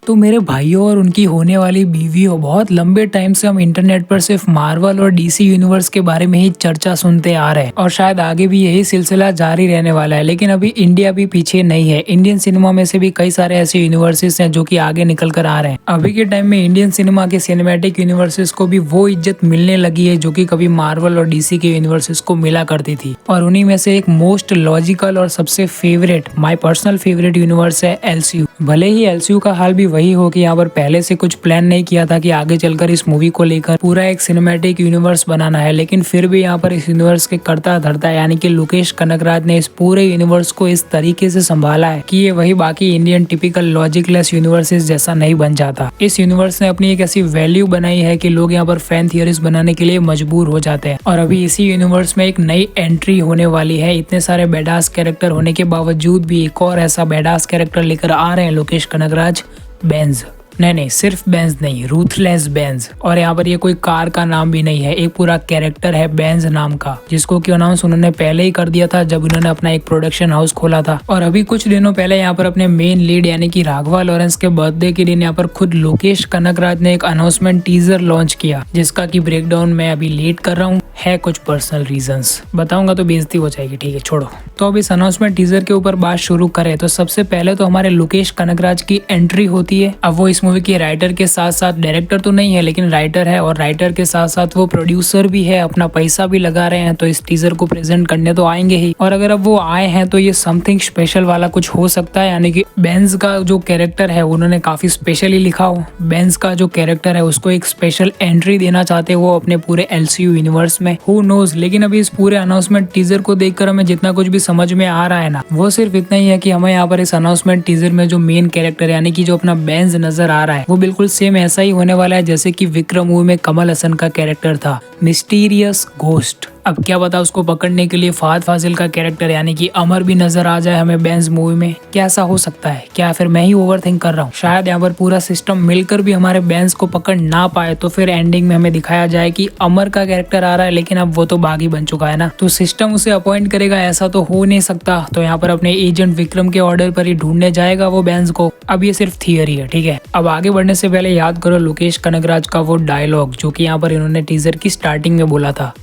तो मेरे भाइयों और उनकी होने वाली बीवियों, बहुत लंबे टाइम से हम इंटरनेट पर सिर्फ मार्वल और डीसी यूनिवर्स के बारे में ही चर्चा सुनते आ रहे हैं और शायद आगे भी यही सिलसिला जारी रहने वाला है। लेकिन अभी इंडिया भी पीछे नहीं है। इंडियन सिनेमा में से भी कई सारे ऐसे यूनिवर्सेस हैं जो कि आगे निकल कर आ रहे हैं। अभी के टाइम में इंडियन सिनेमा के सिनेमैटिक यूनिवर्सेस को भी वो इज्जत मिलने लगी है जो कि कभी मार्वल और डीसी के यूनिवर्सेस को मिला करती थी। और उन्हीं में से एक मोस्ट लॉजिकल और सबसे favourite, my personal favourite universe है एलसीयू। भले ही एलसीयू का हाल भी वही हो कि यहाँ पर पहले से कुछ प्लान नहीं किया था कि आगे चलकर इस मूवी को लेकर पूरा एक सिनेमैटिक यूनिवर्स बनाना है, लेकिन फिर भी यहाँ पर इस यूनिवर्स के कर्ता धर्ता यानी कि लोकेश कनगराज ने इस पूरे यूनिवर्स को इस तरीके से संभाला है कि ये वही बाकी इंडियन टिपिकल लॉजिकलेस यूनिवर्सेस जैसा नहीं बन जाता। इस यूनिवर्स ने अपनी एक ऐसी वैल्यू बनाई है कि लोग यहाँ पर फैन थियरीज बनाने के लिए मजबूर हो जाते हैं। और अभी इसी यूनिवर्स में एक नई एंट्री होने वाली है। इतने सारे बेडास कैरेक्टर होने के बावजूद भी एक और ऐसा बेडास कैरेक्टर लेकर आ रहे हैं लोकेश कनगराज, बेंज। नहीं, सिर्फ बेंज नहीं, रूथलेस बेंज। और यहाँ पर ये कोई कार का नाम भी नहीं है, एक पूरा कैरेक्टर है बेंज नाम का, जिसको कि अनाउंस उन्होंने पहले ही कर दिया था जब उन्होंने अपना एक प्रोडक्शन हाउस खोला था। और अभी कुछ दिनों पहले यहाँ पर अपने मेन लीड यानी कि राघवा लॉरेंस के बर्थडे के दिन यहाँ पर खुद लोकेश कनगराज ने एक अनाउंसमेंट टीजर लॉन्च किया, जिसका की ब्रेकडाउन मैं अभी लीड कर रहा हूँ। है कुछ पर्सनल रीजंस, बताऊंगा तो बेइज्जती हो जाएगी, ठीक है छोड़ो। तो अब इस अनाउंसमेंट टीजर के ऊपर बात शुरू करें तो सबसे पहले तो हमारे लोकेश कनगराज की एंट्री होती है। अब वो इस मूवी के राइटर के साथ साथ, डायरेक्टर तो नहीं है लेकिन राइटर है, और राइटर के साथ साथ वो प्रोड्यूसर भी है, अपना पैसा भी लगा रहे हैं, तो इस टीजर को प्रेजेंट करने तो आएंगे ही। और अगर अब वो आए हैं तो ये समथिंग स्पेशल वाला कुछ हो सकता है, यानी कि बेंज का जो कैरेक्टर है उन्होंने काफी स्पेशली लिखा हो। बेंज का जो कैरेक्टर है उसको एक स्पेशल एंट्री देना चाहते वो अपने पूरे एलसीयू यूनिवर्स में, हु नोज। लेकिन अभी इस पूरे अनाउंसमेंट टीजर को देखकर हमें जितना कुछ भी समझ में आ रहा है ना, वो सिर्फ इतना ही है कि हमें यहाँ पर इस अनाउंसमेंट टीजर में जो मेन कैरेक्टर यानी कि जो अपना बेंज नजर आ रहा है वो बिल्कुल सेम ऐसा ही होने वाला है जैसे कि विक्रम मूवी में कमल हसन का कैरेक्टर था, मिस्टीरियस घोस्ट। अब क्या पता उसको पकड़ने के लिए फहद फाजिल का कैरेक्टर यानी कि अमर भी नजर आ जाए हमें बेंज मूवी में। क्या ऐसा हो सकता है? क्या फिर मैं ही ओवर थिंक कर रहा हूँ? शायद यहाँ पर पूरा सिस्टम मिलकर भी हमारे बेंज को पकड़ ना पाए, तो फिर एंडिंग में हमें दिखाया जाए कि अमर का कैरेक्टर आ रहा है लेकिन अब वो तो बागी बन चुका है ना, तो सिस्टम उसे अपॉइंट करेगा, ऐसा तो हो नहीं सकता। तो यहाँ पर अपने एजेंट विक्रम के ऑर्डर पर ही ढूंढने जाएगा वो बेंज को। अब ये सिर्फ थियरी है, ठीक है। अब आगे बढ़ने से पहले याद करो लोकेश कनगराज का वो डायलॉग जो कि यहाँ पर इन्होंने टीजर की स्टार्टिंग में बोला था,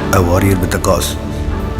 A warrior with a cause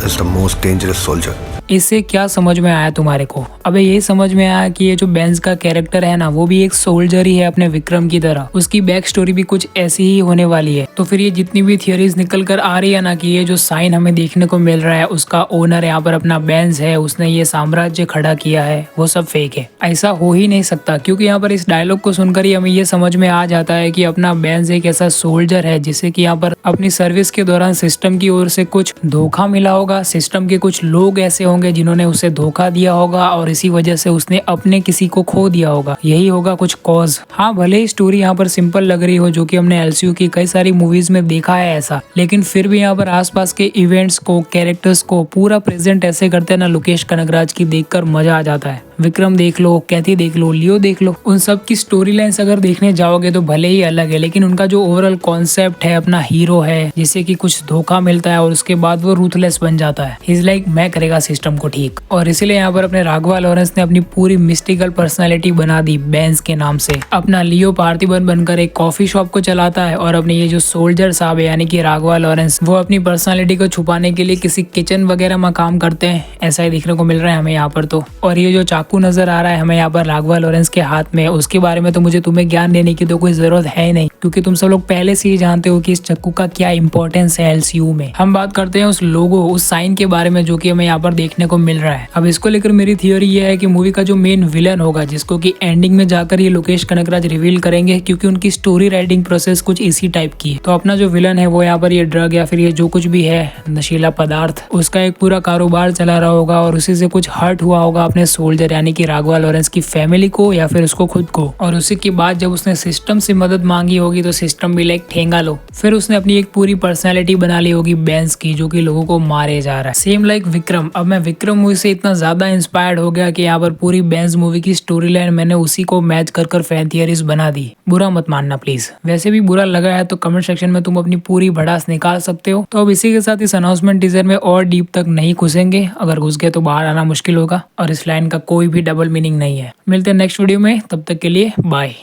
is the most dangerous soldier. इससे क्या समझ में आया तुम्हारे को? अबे यही समझ में आया कि ये जो बेंज का कैरेक्टर है ना वो भी एक सोल्जर ही है अपने विक्रम की तरह। उसकी बैक स्टोरी भी कुछ ऐसी ही होने वाली है। तो फिर ये जितनी भी थियरीज निकल कर आ रही है ना कि ये जो साइन हमें देखने को मिल रहा है उसका ओनर यहाँ पर अपना बेंज है, उसने ये साम्राज्य खड़ा किया है, वो सब फेक है। ऐसा हो ही नहीं सकता, क्योंकि यहाँ पर इस डायलॉग को सुनकर ही हमें ये समझ में आ जाता है कि अपना बेंज एक ऐसा सोल्जर है जिसे कि यहाँ पर अपनी सर्विस के दौरान सिस्टम की ओर से कुछ धोखा मिला होगा। सिस्टम के कुछ लोग ऐसे होंगे जिन्होंने उसे धोखा दिया होगा और इसी वजह से उसने अपने किसी को खो दिया होगा। यही होगा कुछ कॉज। हाँ, भले ही स्टोरी यहाँ पर सिंपल लग रही हो, जो कि हमने एलसीयू की कई सारी मूवीज में देखा है ऐसा, लेकिन फिर भी यहाँ पर आसपास के इवेंट्स को, कैरेक्टर्स को पूरा प्रेजेंट ऐसे करते हैं ना लोकेश कनगराज की, देखकर मजा आ जाता है। विक्रम देख लो, कैथी देख लो, लियो देख लो, उन सब की स्टोरी लाइन्स अगर देखने जाओगे तो भले ही अलग है, लेकिन उनका जो ओवरऑल कॉन्सेप्ट है, अपना हीरो है जिसे कि कुछ धोखा मिलता है और उसके बाद वो रूथलेस बन जाता है, इज लाइक मैं करेगा सिस्टम को ठीक। और इसीलिए यहाँ पर अपने राघवा लॉरेंस ने अपनी पूरी मिस्टिकल पर्सनालिटी बना दी बेंज के नाम से। अपना लियो पार्थिबन बनकर एक कॉफी शॉप को चलाता है और अपने ये जो सोल्जर साहब है यानी कि राघवा लॉरेंस, वो अपनी पर्सनालिटी को छुपाने के लिए किसी किचन वगैरह में काम करते हैं, ऐसा ही देखने को मिल रहा है हमें यहाँ पर तो। और ये जो चाकू नजर आ रहा है हमें यहाँ पर राघवा लॉरेंस के हाथ में, उसके बारे में तो मुझे तुम्हें ज्ञान देने की तो कोई जरूरत है नहीं, क्योंकि तुम सब लोग पहले से ही जानते हो कि इस चाकू का क्या इंपॉर्टेंस है एलसीयू में। हम बात करते हैं उस लोगो, उस साइन के बारे में जो कि हमें यहाँ पर देखने को मिल रहा है। अब इसको लेकर मेरी थियोरी ये है कि मूवी का जो मेन विलन होगा, जिसको कि एंडिंग में जाकर ये लोकेश कनगराज रिवील करेंगे, क्योंकि उनकी स्टोरी राइटिंग प्रोसेस कुछ इसी टाइप की है। तो अपना जो विलन है वो यहाँ पर ये ड्रग या फिर ये जो कुछ भी है नशीला पदार्थ, उसका एक पूरा कारोबार चला रहा होगा और उसी से कुछ हर्ट हुआ होगा अपने सोल्जर यानी कि राघवा लॉरेंस की फैमिली को या फिर उसको खुद को। और उसी के बाद जब उसने सिस्टम से मदद मांगी होगी तो सिस्टम भी लाइक ठेंगा लो, फिर उसने अपनी एक पूरी पर्सनैलिटी बना ली होगी बेंज की, जो कि लोगों को मारे जा रहा है, सेम लाइक विक्रम। अब मैं विक्रम मूवी से इतना ज्यादा इंस्पायर्ड हो गया कि यहाँ पर पूरी बेंज मूवी की स्टोरी लाइन मैंने उसी को मैच कर फैन थियरीज बना दी। बुरा मत मानना प्लीज, वैसे भी बुरा लगा है तो कमेंट सेक्शन में तुम अपनी पूरी भड़ास निकाल सकते हो। तो अब इसी के साथ इस अनाउंसमेंट टीजर में और डीप तक नहीं घुसेंगे, अगर घुस गए तो बाहर आना मुश्किल होगा और इस लाइन का कोई कोई भी डबल मीनिंग नहीं है। मिलते हैं नेक्स्ट वीडियो में, तब तक के लिए बाय।